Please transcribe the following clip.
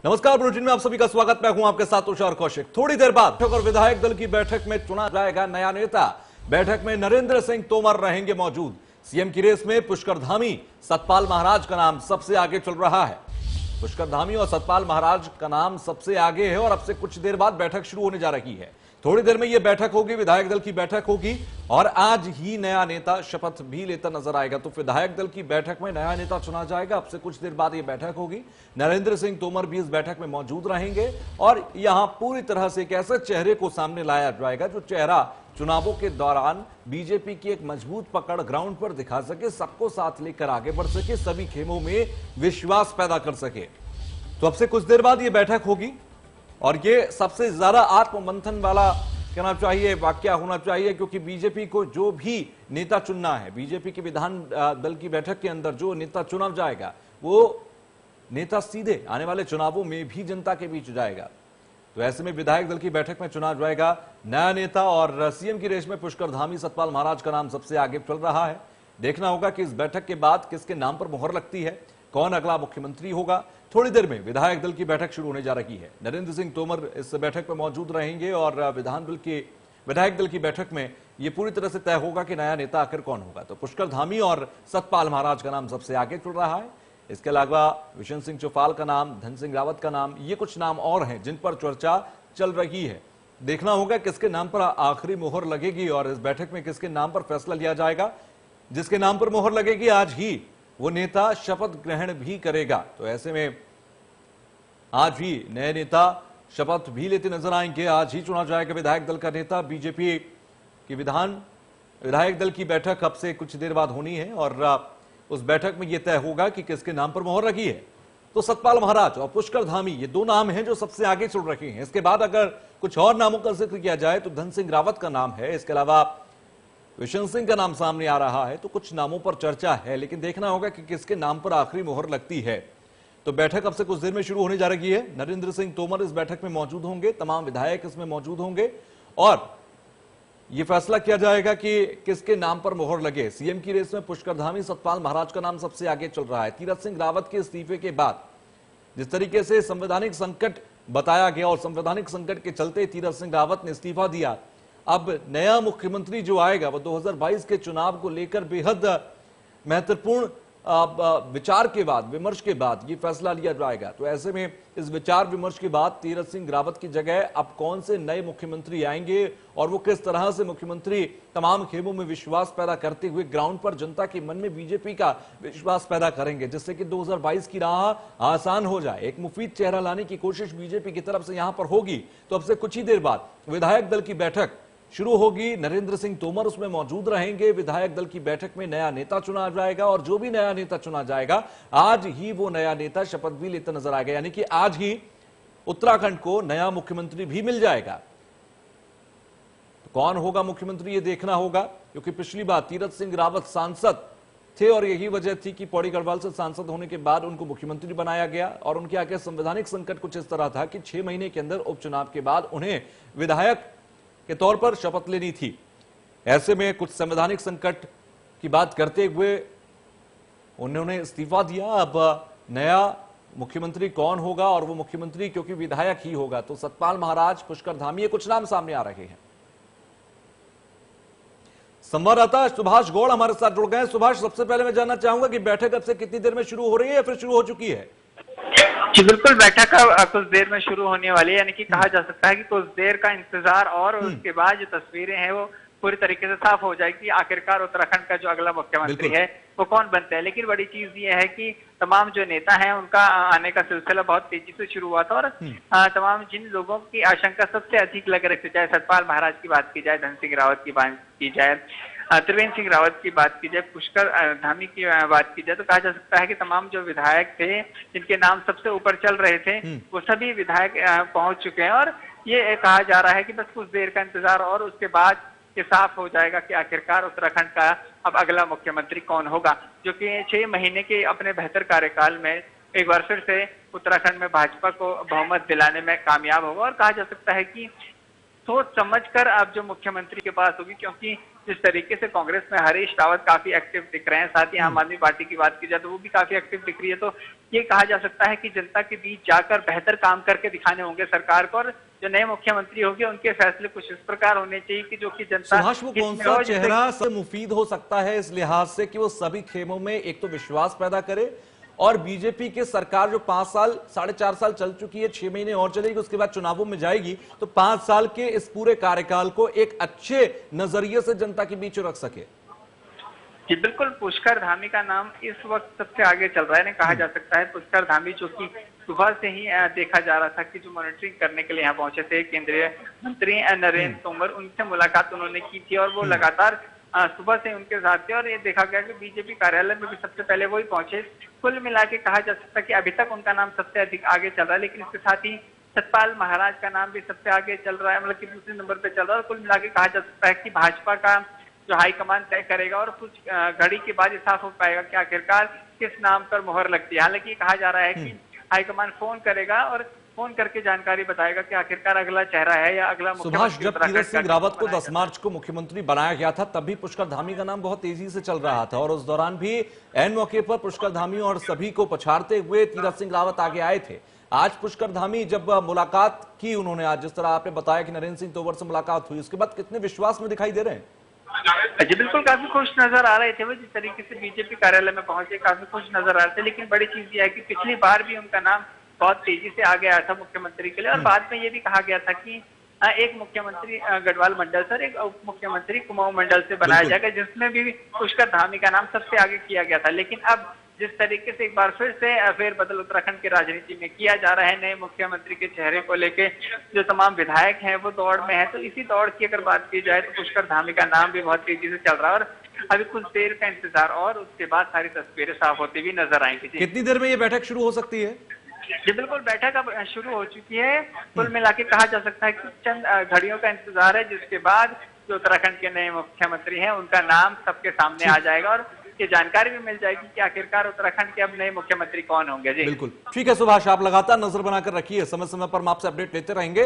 नमस्कार, बुलेटिन में आप सभी का स्वागत। मैं हूं आपके साथ तुषार कौशिक। थोड़ी देर बाद और विधायक दल की बैठक में चुना जाएगा नया नेता। बैठक में नरेंद्र सिंह तोमर रहेंगे मौजूद। सीएम की रेस में पुष्कर धामी, सतपाल महाराज का नाम सबसे आगे चल रहा है। पुष्कर धामी और सतपाल महाराज का नाम सबसे आगे है और अब से कुछ देर बाद बैठक शुरू होने जा रही है। थोड़ी देर में यह बैठक होगी, विधायक दल की बैठक होगी और आज ही नया नेता शपथ भी लेता नजर आएगा। तो विधायक दल की बैठक में नया नेता चुना जाएगा। अब से कुछ देर बाद यह बैठक होगी। नरेंद्र सिंह तोमर भी इस बैठक में मौजूद रहेंगे और यहां पूरी तरह से एक ऐसे चेहरे को सामने लाया जाएगा जो चेहरा चुनावों के दौरान बीजेपी की एक मजबूत पकड़ ग्राउंड पर दिखा सके, सबको साथ लेकर आगे बढ़ सके, सभी खेमों में विश्वास पैदा कर सके। तो अब से कुछ देर बाद यह बैठक होगी और ये सबसे ज्यादा आत्ममंथन वाला कहना चाहिए वाक्य होना चाहिए, क्योंकि बीजेपी को जो भी नेता चुनना है, बीजेपी के विधान दल की बैठक के अंदर जो नेता चुना जाएगा वो नेता सीधे आने वाले चुनावों में भी जनता के बीच जाएगा। तो ऐसे में विधायक दल की बैठक में चुना जाएगा नया नेता और सीएम की रेस में पुष्कर धामी, सतपाल महाराज का नाम सबसे आगे चल रहा है। देखना होगा कि इस बैठक के बाद किसके नाम पर मोहर लगती है, कौन अगला मुख्यमंत्री होगा। थोड़ी देर में विधायक दल की बैठक शुरू होने जा रही है। नरेंद्र सिंह तोमर इस बैठक में मौजूद रहेंगे और विधायक दल की बैठक में यह पूरी तरह से तय होगा कि नया नेता आखिर कौन होगा। तो पुष्कर धामी और सतपाल महाराज का नाम सबसे आगे चल रहा है। इसके अलावा विशन सिंह चौफाल का नाम, धन सिंह रावत का नाम, ये कुछ नाम और हैं जिन पर चर्चा चल रही है। देखना होगा किसके नाम पर आखिरी मोहर लगेगी और इस बैठक में किसके नाम पर फैसला लिया जाएगा। जिसके नाम पर मोहर लगेगी आज ही वो नेता शपथ ग्रहण भी करेगा। तो ऐसे में आज ही नए नेता शपथ भी लेते नजर आएंगे। आज ही चुना जाएगा विधायक दल का नेता। बीजेपी की विधायक दल की बैठक अब से कुछ देर बाद होनी है और उस बैठक में यह तय होगा कि किसके नाम पर मोहर लगी है। तो सतपाल महाराज और पुष्कर धामी ये दो नाम हैं जो सबसे आगे चल रहे हैं। इसके बाद अगर कुछ और नामों का जिक्र किया जाए तो धन सिंह रावत का नाम है। इसके अलावा विशन सिंह का नाम सामने आ रहा है। तो कुछ नामों पर चर्चा है, लेकिन देखना होगा कि किसके नाम पर आखिरी मोहर लगती है। तो बैठक अब से कुछ देर में शुरू होने जा रही है। नरेंद्र सिंह तोमर इस बैठक में मौजूद होंगे, तमाम विधायक इसमें मौजूद होंगे और यह फैसला किया जाएगा कि किसके नाम पर मोहर लगे। सीएम की रेस में पुष्कर धामी, सतपाल महाराज का नाम सबसे आगे चल रहा है। तीरथ सिंह रावत के इस्तीफे के बाद जिस तरीके से संवैधानिक संकट बताया गया और संवैधानिक संकट के चलते तीरथ सिंह रावत ने इस्तीफा दिया, अब नया मुख्यमंत्री जो आएगा वो 2022 के चुनाव को लेकर बेहद महत्वपूर्ण विचार के बाद, विमर्श के बाद ये फैसला लिया जाएगा। तो ऐसे में इस विचार विमर्श के बाद तीरथ सिंह रावत की जगह अब कौन से नए मुख्यमंत्री आएंगे और वो किस तरह से मुख्यमंत्री तमाम खेमों में विश्वास पैदा करते हुए ग्राउंड पर जनता के मन में बीजेपी का विश्वास पैदा करेंगे, जिससे कि 2022 की राह आसान हो जाए। एक मुफीद चेहरा लाने की कोशिश बीजेपी की तरफ से यहां पर होगी। तो अब से कुछ ही देर बाद विधायक दल की बैठक शुरू होगी। नरेंद्र सिंह तोमर उसमें मौजूद रहेंगे। विधायक दल की बैठक में नया नेता चुना जाएगा और जो भी नया नेता चुना जाएगा आज ही वो नया नेता शपथ भी लेता नजर आएगा। यानी कि आज ही उत्तराखंड को नया मुख्यमंत्री भी मिल जाएगा। तो कौन होगा मुख्यमंत्री ये देखना होगा, क्योंकि पिछली बार तीरथ सिंह रावत सांसद थे और यही वजह थी कि पौड़ी गढ़वाल से सांसद होने के बाद उनको मुख्यमंत्री बनाया गया और उनके आगे संवैधानिक संकट कुछ इस तरह था कि 6 महीने के अंदर उपचुनाव के बाद उन्हें विधायक के तौर पर शपथ लेनी थी। ऐसे में कुछ संवैधानिक संकट की बात करते हुए उन्होंने इस्तीफा दिया। अब नया मुख्यमंत्री कौन होगा और वो मुख्यमंत्री क्योंकि विधायक ही होगा, तो सतपाल महाराज, पुष्कर धामी, कुछ नाम सामने आ रहे हैं। संवाददाता सुभाष गौड़ हमारे साथ जुड़ गए। सुभाष, सबसे पहले मैं जानना चाहूंगा कि बैठक अब से कितनी देर में शुरू हो रही है या फिर शुरू हो चुकी है? जी बिल्कुल, बैठक कुछ देर में शुरू होने वाली है। यानी कि कहा जा सकता है कि कुछ देर का इंतजार और उसके बाद जो तस्वीरें हैं वो पूरी तरीके से साफ हो जाएगी। आखिरकार उत्तराखंड का जो अगला मुख्यमंत्री है वो कौन बनता है। लेकिन बड़ी चीज ये है कि तमाम जो नेता हैं उनका आने का सिलसिला बहुत तेजी से शुरू हुआ था और तमाम जिन लोगों की आशंका सबसे अधिक लग रही थी, चाहे सतपाल महाराज की बात की जाए, धन सिंह रावत की बात की जाए, त्रिवेंद्र सिंह रावत की बात की जाए, पुष्कर धामी की बात की जाए, तो कहा जा सकता है कि तमाम जो विधायक थे जिनके नाम सबसे ऊपर चल रहे थे वो सभी विधायक पहुंच चुके हैं और ये कहा जा रहा है कि बस कुछ देर का इंतजार और उसके बाद ये साफ हो जाएगा कि आखिरकार उत्तराखंड का अब अगला मुख्यमंत्री कौन होगा, जो कि 6 महीने के अपने बेहतर कार्यकाल में एक बार फिर से उत्तराखंड में भाजपा को बहुमत दिलाने में कामयाब होगा। और कहा जा सकता है कि सोच समझकर अब जो मुख्यमंत्री के पास होगी, क्योंकि जिस तरीके से कांग्रेस में हरीश रावत काफी एक्टिव दिख रहे हैं, साथ ही आम आदमी पार्टी की बात की जाए तो वो भी काफी एक्टिव दिख रही है। तो ये कहा जा सकता है कि जनता के बीच जाकर बेहतर काम करके दिखाने होंगे सरकार को, और जो नए मुख्यमंत्री होंगे उनके फैसले कुछ इस प्रकार होने चाहिए कि जो कि जनता सुभाष, वो कौन सा चेहरा सबसे मुफीद हो सकता है इस लिहाज से कि वो सभी खेमों में एक तो विश्वास पैदा करे, और बीजेपी की सरकार जो 5 साल 4.5 साल चल चुकी है, 6 महीने और चलेगी, उसके बाद चुनावों में जाएगी, तो 5 साल के इस पूरे कार्यकाल को एक अच्छे नजरिए से जनता के बीच रख सके? जी बिल्कुल, पुष्कर धामी का नाम इस वक्त सबसे आगे चल रहा है। कहा जा सकता है पुष्कर धामी, जो कि सुबह से ही देखा जा रहा था कि जो मॉनिटरिंग करने के लिए यहाँ पहुंचे थे केंद्रीय मंत्री नरेंद्र तोमर, उनसे मुलाकात उन्होंने की थी और वो लगातार सुबह से उनके साथ थे। और ये देखा गया कि बीजेपी कार्यालय में भी सबसे पहले वही पहुंचे। कुल मिला के कहा जा सकता है कि अभी तक उनका नाम सबसे अधिक आगे चल रहा है, लेकिन इसके साथ ही सतपाल महाराज का नाम भी सबसे आगे चल रहा है, मतलब कि दूसरे नंबर पे चल रहा है। और कुल मिला के कहा जा सकता है कि भाजपा का जो हाईकमान तय करेगा, और कुछ घड़ी के बाद ये साफ हो पाएगा कि आखिरकार किस नाम पर मोहर लगती है। हालांकि कहा जा रहा है कि हाईकमान फोन करेगा और फोन करके जानकारी बताएगा कि आखिरकार अगला चेहरा है या अगला सुभाष, जब तीरथ सिंह रावत को 10 मार्च को मुख्यमंत्री बनाया गया था, तब भी पुष्कर धामी का नाम बहुत तेजी से चल रहा था, और उस दौरान भी एन मौके पर पुष्कर धामी और सभी को पछाड़ते हुए तीरथ सिंह रावत आगे आए थे। आज पुष्कर धामी जब मुलाकात की उन्होंने, आज जिस तरह आपने बताया कि नरेंद्र सिंह तोमर से मुलाकात हुई, उसके बाद कितने विश्वास में दिखाई दे रहे हैं? जी बिल्कुल, काफी खुश नजर आ रहे थे वो, जिस तरीके से बीजेपी कार्यालय में पहुंचे काफी खुश नजर आ रहे थे। लेकिन बड़ी चीज ये है कि पिछली बार भी उनका नाम बहुत तेजी से आगे आया था मुख्यमंत्री के लिए, और बाद में ये भी कहा गया था कि एक मुख्यमंत्री गढ़वाल मंडल से, एक उप मुख्यमंत्री कुमाऊं मंडल से बनाया जाएगा, जिसमें भी पुष्कर धामी का नाम सबसे आगे किया गया था। लेकिन अब जिस तरीके से एक बार फिर से फेरबदल उत्तराखंड की राजनीति में किया जा रहा है, नए मुख्यमंत्री के चेहरे को लेके जो तमाम विधायक हैं वो दौड़ में है, तो इसी दौड़ की अगर बात की जाए तो पुष्कर धामी का नाम भी बहुत तेजी से चल रहा है। और अभी कुछ देर का इंतजार और उसके बाद सारी तस्वीरें साफ होती हुई नजर आएंगी। कितनी देर में ये बैठक शुरू हो सकती है? जी बिल्कुल, बैठक अब शुरू हो चुकी है। कुल मिला के कहा जा सकता है कि चंद घड़ियों का इंतजार है, जिसके बाद जो उत्तराखंड के नए मुख्यमंत्री हैं उनका नाम सबके सामने आ जाएगा, और ये जानकारी भी मिल जाएगी कि आखिरकार उत्तराखंड के अब नए मुख्यमंत्री कौन होंगे। जी बिल्कुल ठीक है सुभाष, आप लगातार नजर बनाकर रखिए, समय समय पर हम आपसे अपडेट लेते रहेंगे।